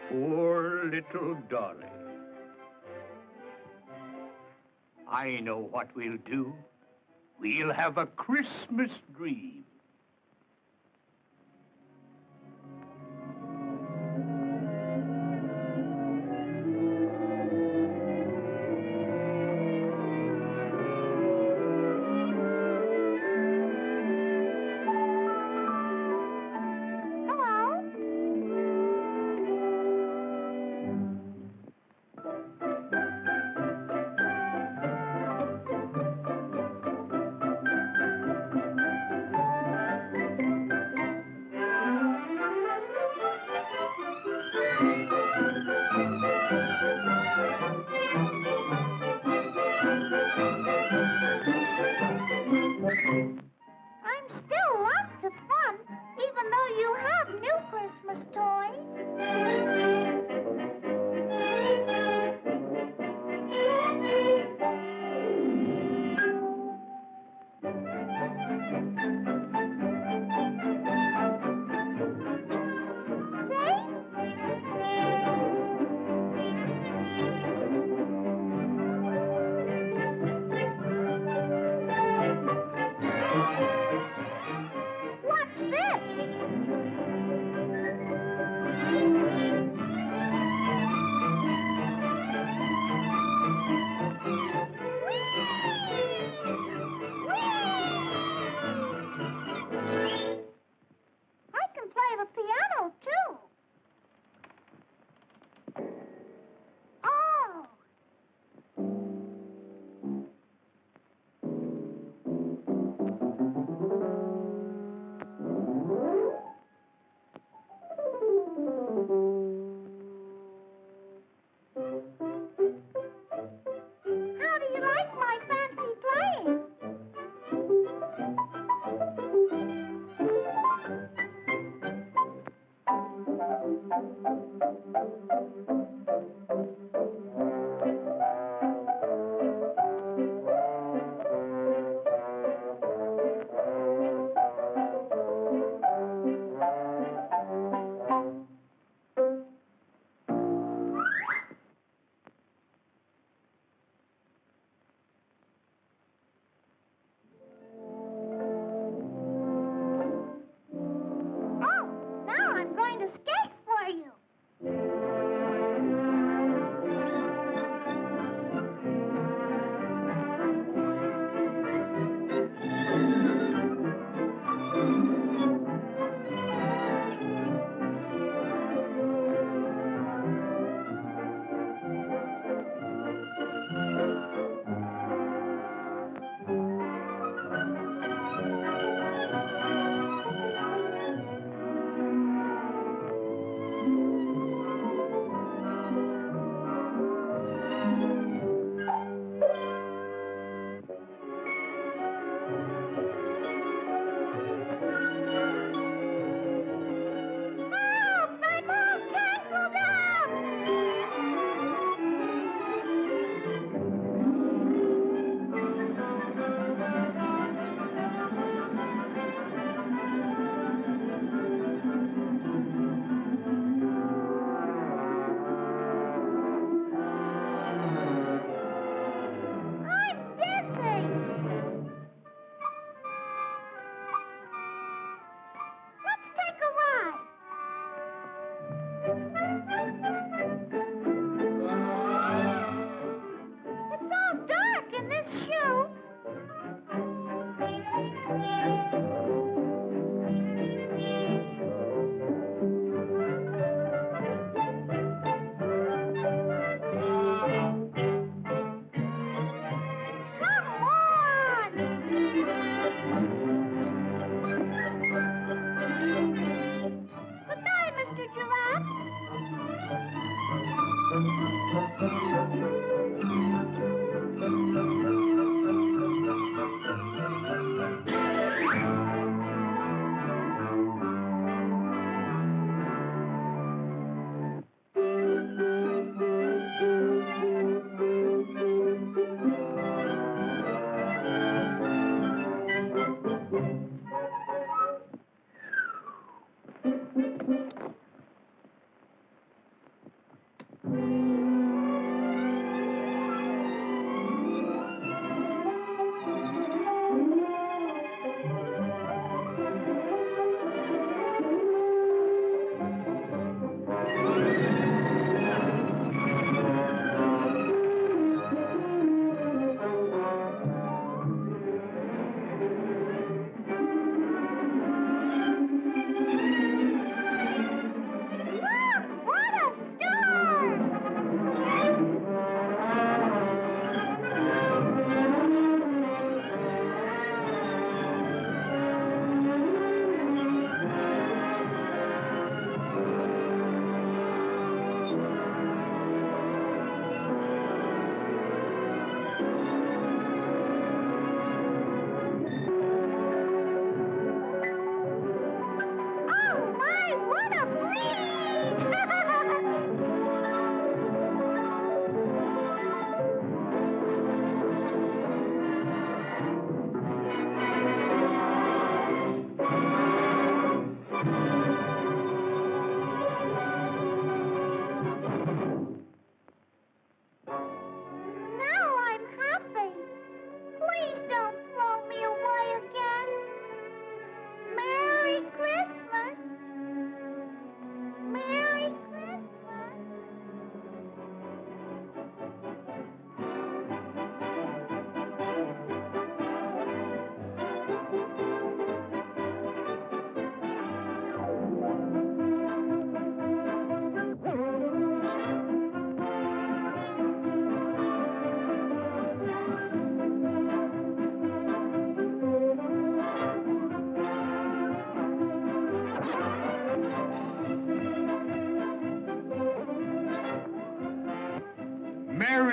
Poor little Dolly. I know what we'll do. We'll have a Christmas dream. I'm still lots of fun, even though you have new Christmas toys. What's this? I can play the piano, too. Oh. How do you like my fancy playing?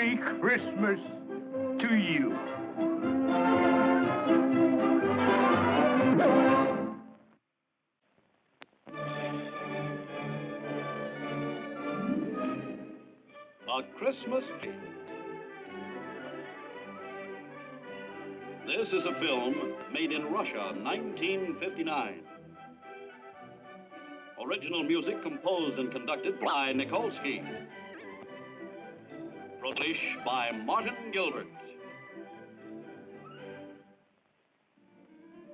Merry Christmas to you. A Christmas Tree. This is a film made in Russia, 1959. Original music composed and conducted by Nikolsky. Published by Martin Gilbert.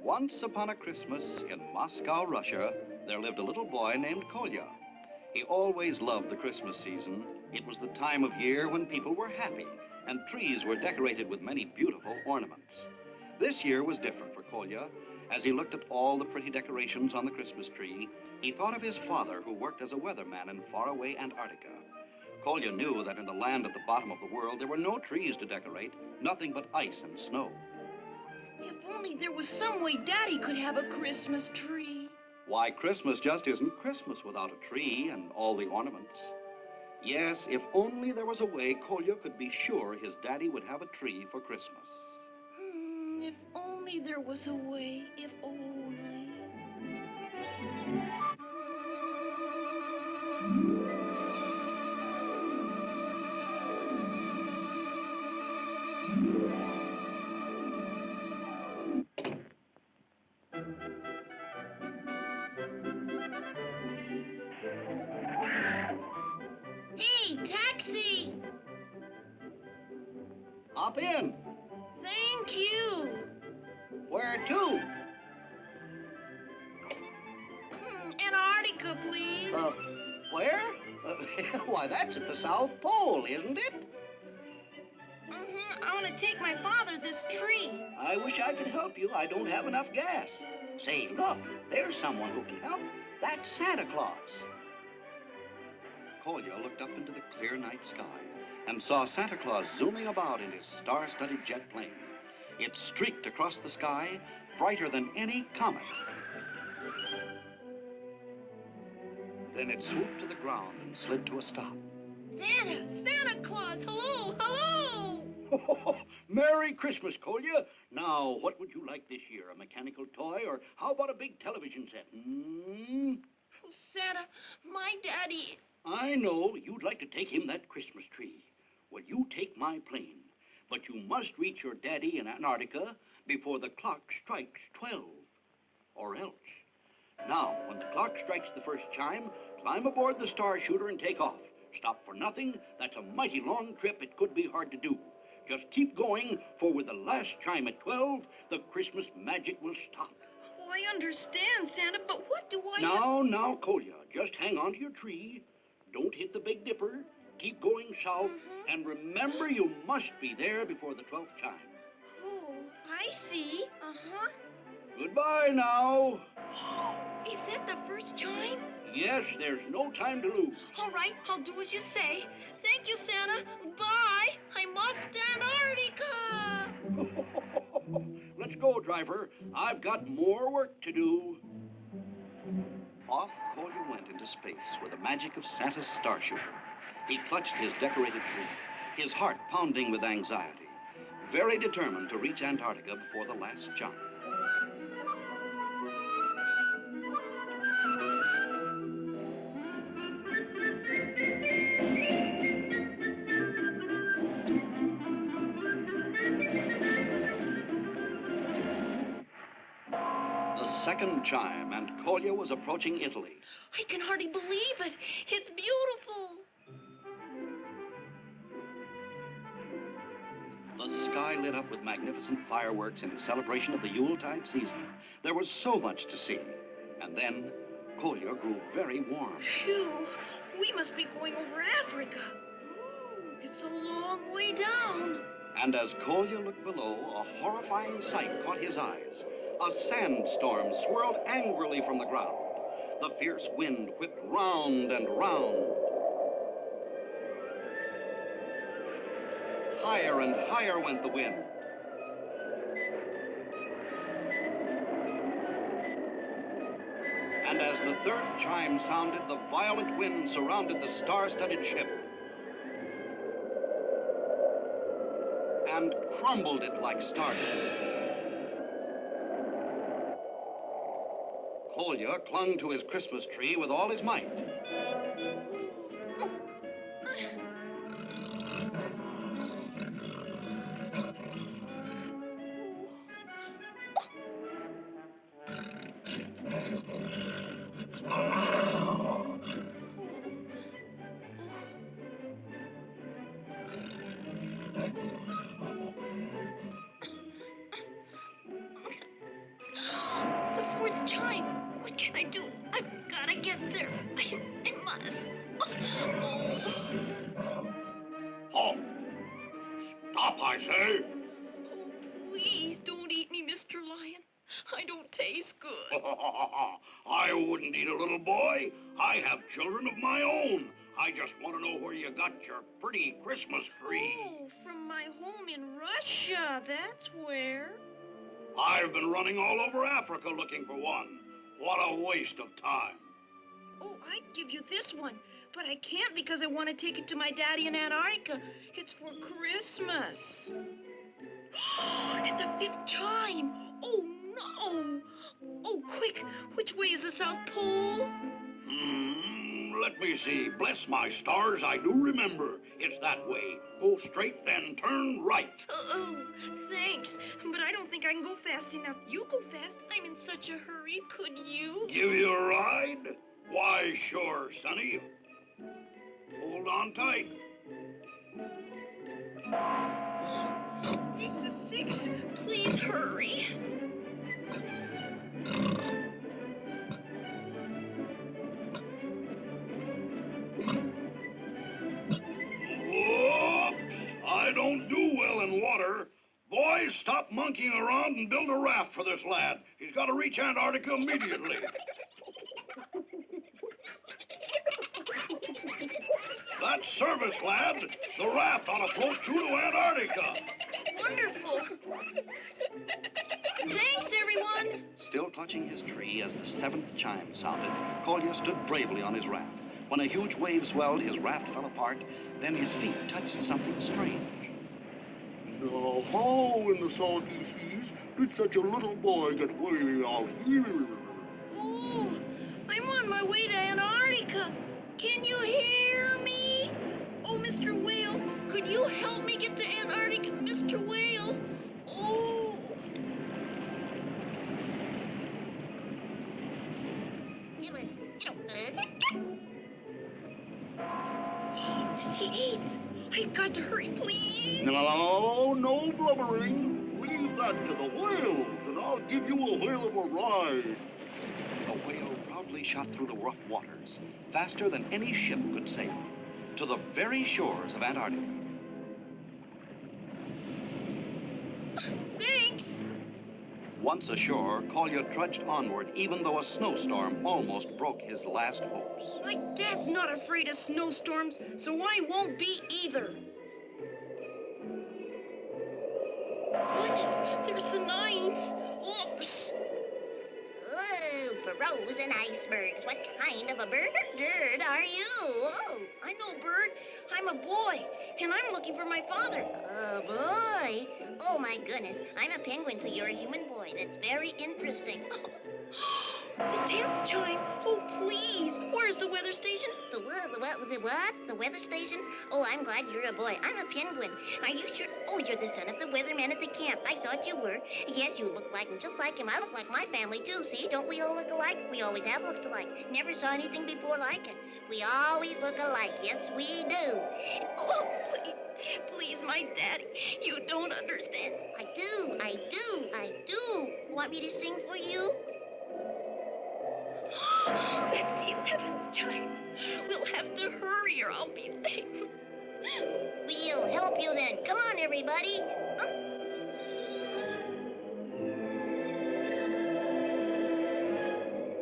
Once upon a Christmas in Moscow, Russia, there lived a little boy named Kolya. He always loved the Christmas season. It was the time of year when people were happy and trees were decorated with many beautiful ornaments. This year was different for Kolya. As he looked at all the pretty decorations on the Christmas tree, he thought of his father who worked as a weatherman in faraway Antarctica. Kolya knew that in the land at the bottom of the world there were no trees to decorate, nothing but ice and snow. If only there was some way Daddy could have a Christmas tree. Why, Christmas just isn't Christmas without a tree and all the ornaments. Yes, if only there was a way Kolya could be sure his daddy would have a tree for Christmas. If only there was a way, if only. Hey, taxi! Hop in. Thank you. Where to? Antarctica, please. Where? Why, that's at the South Pole, isn't it? I want to take my father this tree. I wish I could help you. I don't have enough gas. Say, look, there's someone who can help. That's Santa Claus. Kolya looked up into the clear night sky and saw Santa Claus zooming about in his star-studded jet plane. It streaked across the sky, brighter than any comet. Then it swooped to the ground and slid to a stop. Santa Claus, hello, hello. Merry Christmas, Kolya. Now, what would you like this year? A mechanical toy, or how about a big television set? Oh, Santa, my daddy. I know you'd like to take him that Christmas tree. Well, you take my plane, but you must reach your daddy in Antarctica before the clock strikes 12, or else. Now, when the clock strikes the first chime, climb aboard the Star Shooter and take off. Stop for nothing. That's a mighty long trip. It could be hard to do. Just keep going, for with the last chime at 12, the Christmas magic will stop. Oh, I understand, Santa, but what do I... Now, Kolya, just hang on to your tree. Don't hit the Big Dipper. Keep going south. And remember, you must be there before the 12th chime. Oh, I see. Goodbye now. Is that the first chime? Yes, there's no time to lose. All right, I'll do as you say. Thank you, Santa. Bye. I'm off to Antarctica. Let's go, driver. I've got more work to do. Off Kolya went into space with the magic of Santa's Star Shooter. He clutched his decorated tree, his heart pounding with anxiety, very determined to reach Antarctica before the last chime. Second chime, and Kolya was approaching Italy. I can hardly believe it. It's beautiful. The sky lit up with magnificent fireworks in celebration of the Yuletide season. There was so much to see. And then Kolya grew very warm. Phew, we must be going over Africa. It's a long way down. And as Kolya looked below, a horrifying sight caught his eyes. A sandstorm swirled angrily from the ground. The fierce wind whipped round and round. Higher and higher went the wind. And as the third chime sounded, the violent wind surrounded the star-studded ship. and crumbled it like stardust. Kolya clung to his Christmas tree with all his might. The fourth chime. What can I do? I've got to get there. I must. Halt! Stop, I say! Oh, please don't eat me, Mr. Lion. I don't taste good. I wouldn't eat a little boy. I have children of my own. I just want to know where you got your pretty Christmas tree. Oh, from my home in Russia. That's where. I've been running all over Africa looking for one. What a waste of time. Oh, I'd give you this one, but I can't because I want to take it to my daddy in Antarctica. It's for Christmas. At the fifth chime. Oh, no. Oh, quick. Which way is the South Pole? Let me see. Bless my stars, I do remember. It's that way. Go straight, then turn right. Oh, thanks. But I don't think I can go fast enough. You go fast. I'm in such a hurry. Could you? Give you a ride? Why, sure, Sonny. Hold on tight. It's the sixth. Please hurry. Whoops! I don't do well in water. Boys, stop monkeying around and build a raft for this lad. He's got to reach Antarctica immediately. That's service, lad. The raft ought to float you to Antarctica. Wonderful. Thanks, everyone. Still clutching his tree as the seventh chime sounded, Kolya stood bravely on his raft. When a huge wave swelled, his raft fell apart. Then his feet touched something strange. Now, how in the salty seas did such a little boy get way out here? Oh, I'm on my way to Antarctica. Can you hear me? Oh, Mr. Whale, could you help me get to Antarctica, Mr. Whale? Oh. It's the eighth. I've got to hurry, please. No blubbering. Leave that to the whales, and I'll give you a whale of a ride. The whale proudly shot through the rough waters, faster than any ship could sail, to the very shores of Antarctica. Thanks. Once ashore, Kolya trudged onward, even though a snowstorm almost broke his last hopes. My dad's not afraid of snowstorms, so I won't be either. Goodness, there's the ninth. Oops. Oh, frozen icebergs. What kind of a bird are you? Oh, I know, Bird. I'm a boy, and I'm looking for my father. a boy. Oh, my goodness. I'm a penguin, so you're a human boy. That's very interesting. The 10th chime. Oh, please. Where's the weather station? The what? The weather station? Oh, I'm glad you're a boy. I'm a penguin. Are you sure? Oh, you're the son of the weatherman at the camp. I thought you were. Yes, you look like him, just like him. I look like my family, too. See, don't we all look alike? We always have looked alike. Never saw anything before like it. We always look alike. Yes, we do. Oh, please. Please, my daddy. You don't understand. I do. Want me to sing for you? That's the 11th chime. We'll have to hurry or I'll be late. We'll help you then. Come on, everybody.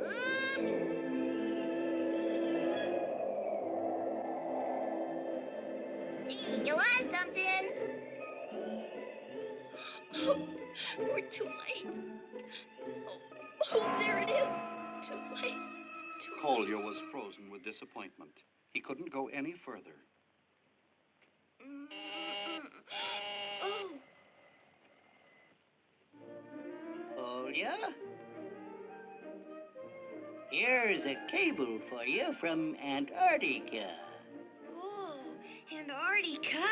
Oops. Hey, you want something? Oh, we're too late. Oh, there it is. Too late. Kolya was frozen with disappointment. He couldn't go any further. Oh, Kolya. Here's a cable for you from Antarctica. Oh, Antarctica?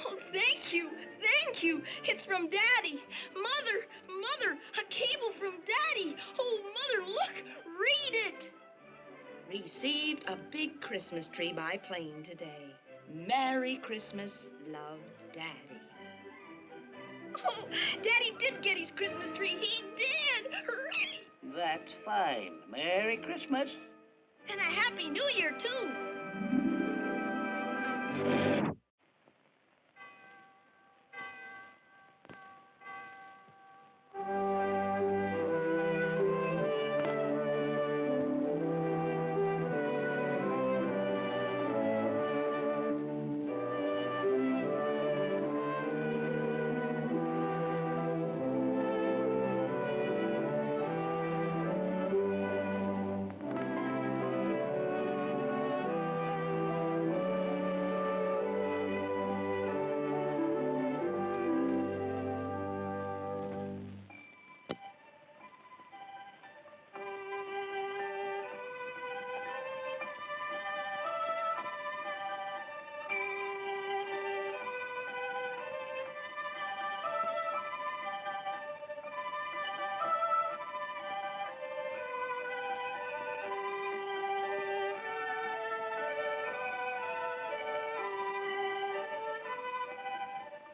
Oh, thank you. Thank you. It's from Daddy. Mother, a cable from Daddy. Oh, Mother, look. Read it. Received a big Christmas tree by plane today. Merry Christmas, love, Daddy. Oh, Daddy did get his Christmas tree. He did. Hooray! That's fine. Merry Christmas. And a Happy New Year, too.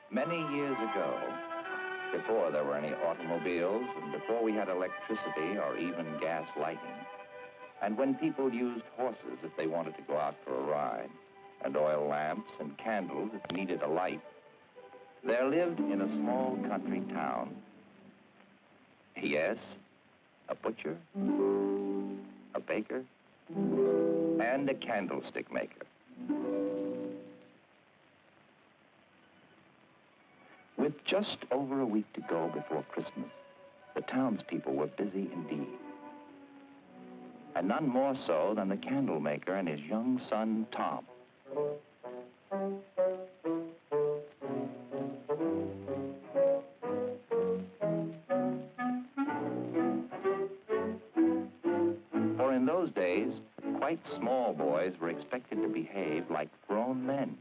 Many years ago, before there were any automobiles and before we had electricity or even gas lighting, and when people used horses if they wanted to go out for a ride, and oil lamps and candles if needed a light, there lived in a small country town, yes, a butcher, a baker, and a candlestick maker. With just over a week to go before Christmas, the townspeople were busy indeed. And none more so than the candle maker and his young son, Tom. For in those days, quite small boys were expected to behave like grown men.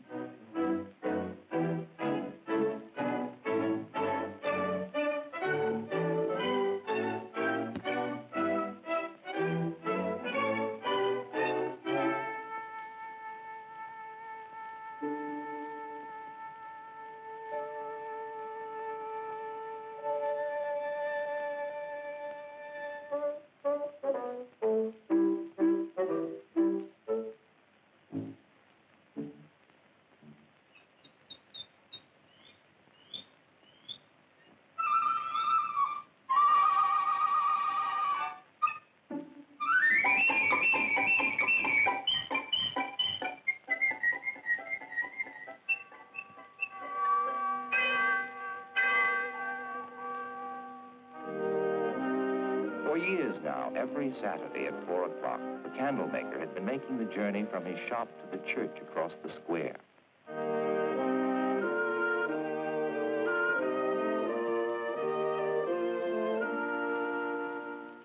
For years now, every Saturday at 4 o'clock, the candle maker had been making the journey from his shop to the church across the square.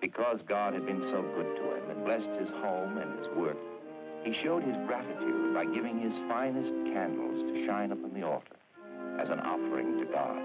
Because God had been so good to him and blessed his home and his work, he showed his gratitude by giving his finest candles to shine upon the altar as an offering to God.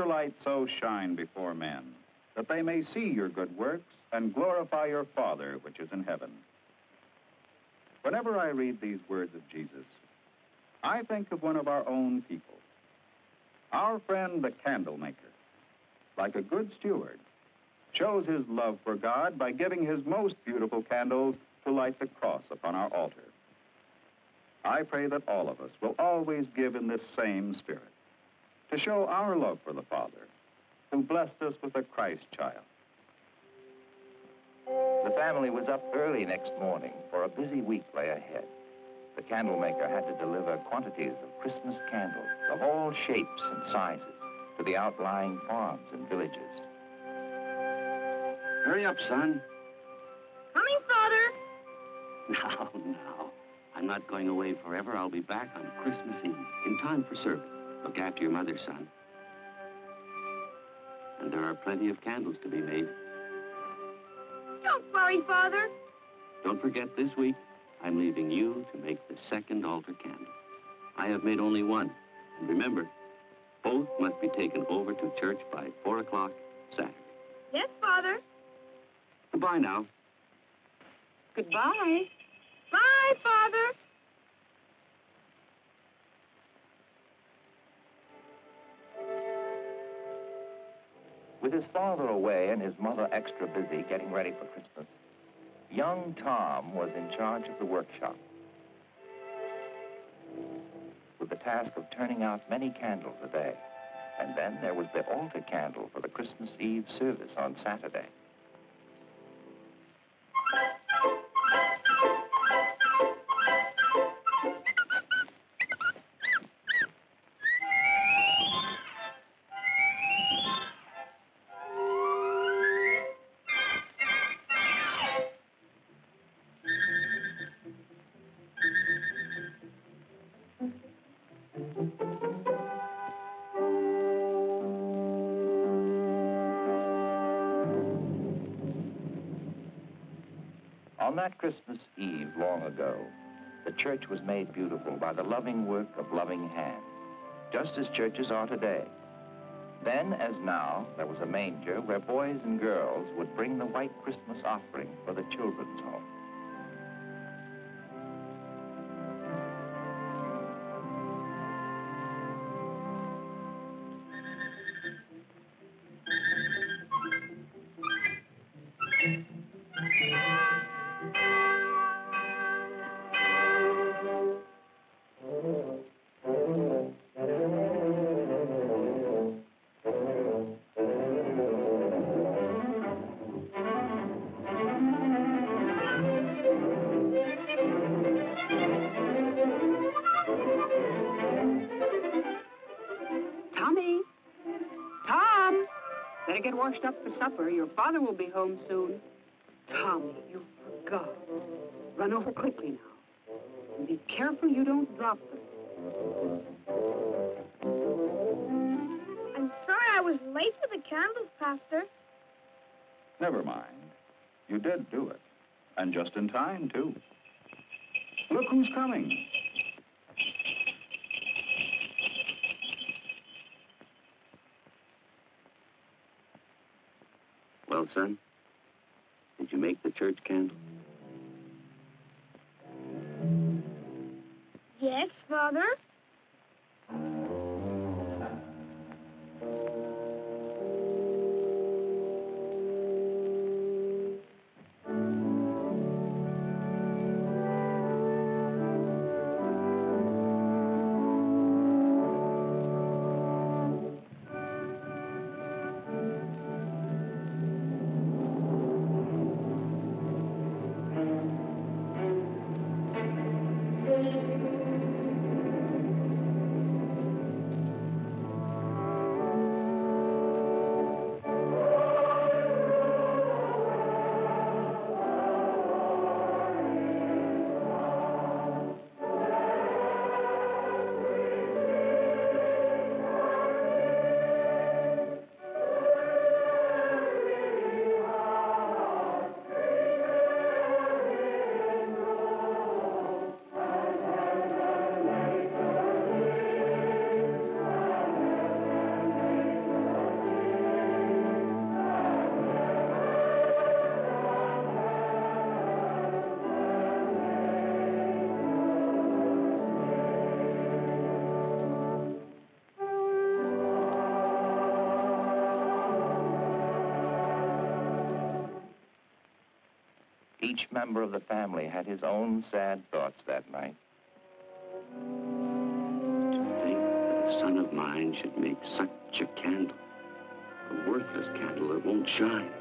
your light so shine before men, that they may see your good works and glorify your Father which is in heaven. Whenever I read these words of Jesus, I think of one of our own people, our friend the candle maker. Like a good steward, shows his love for God by giving his most beautiful candles to light the cross upon our altar. I pray that all of us will always give in this same spirit, to show our love for the Father, who blessed us with a Christ child. The family was up early next morning, for a busy week lay ahead. The candle maker had to deliver quantities of Christmas candles of all shapes and sizes to the outlying farms and villages. Hurry up, son. Coming, Father. Now. I'm not going away forever. I'll be back on Christmas Eve, in time for service. Look after your mother, son. And there are plenty of candles to be made. Don't worry, Father. Don't forget, this week, I'm leaving you to make the second altar candle. I have made only one. And remember, both must be taken over to church by 4 o'clock Saturday. Yes, Father. Goodbye now. Goodbye. Bye, Father. With his father away and his mother extra busy getting ready for Christmas, young Tom was in charge of the workshop, with the task of turning out many candles a day. And then there was the altar candle for the Christmas Eve service on Saturday. On that Christmas Eve long ago, the church was made beautiful by the loving work of loving hands, just as churches are today. Then, as now, there was a manger where boys and girls would bring the white Christmas offering for the children's home. Get washed up for supper. Your father will be home soon. Tommy, you forgot. Run over quickly now. And be careful you don't drop them. I'm sorry I was late for the candles, Pastor. Never mind. You did do it. And just in time, too. Look who's coming. Well, son, did you make the church candle? Yes, Father. Each member of the family had his own sad thoughts that night. To think that a son of mine should make such a candle, a worthless candle that won't shine,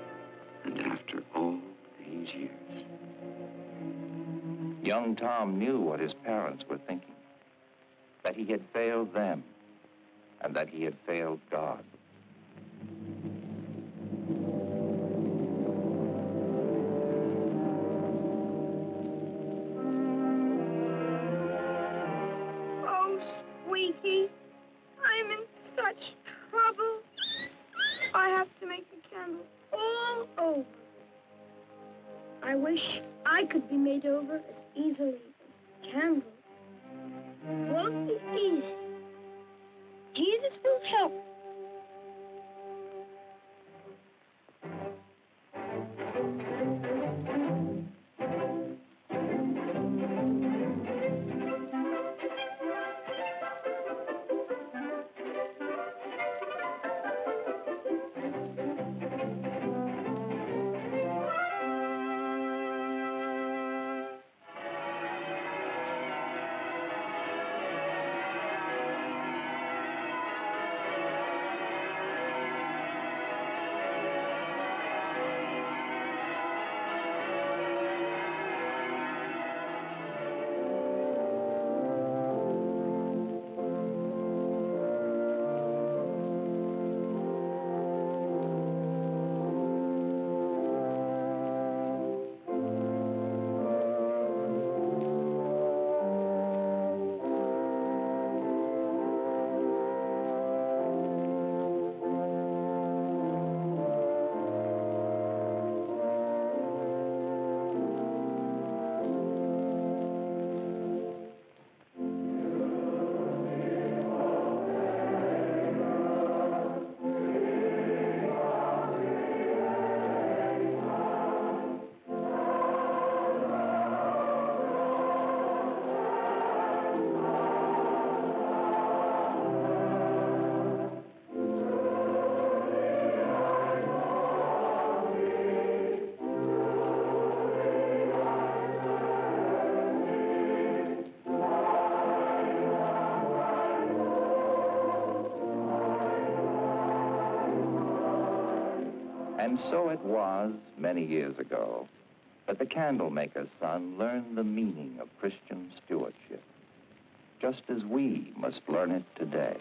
and after all these years. Young Tom knew what his parents were thinking, that he had failed them, and that he had failed God. Oh, Squeaky, I'm in such trouble. I have to make the candle all over. I wish I could be made over as easily as candle. Won't be easy. Jesus will help. And so it was, many years ago, that the candlemaker's son learned the meaning of Christian stewardship, just as we must learn it today.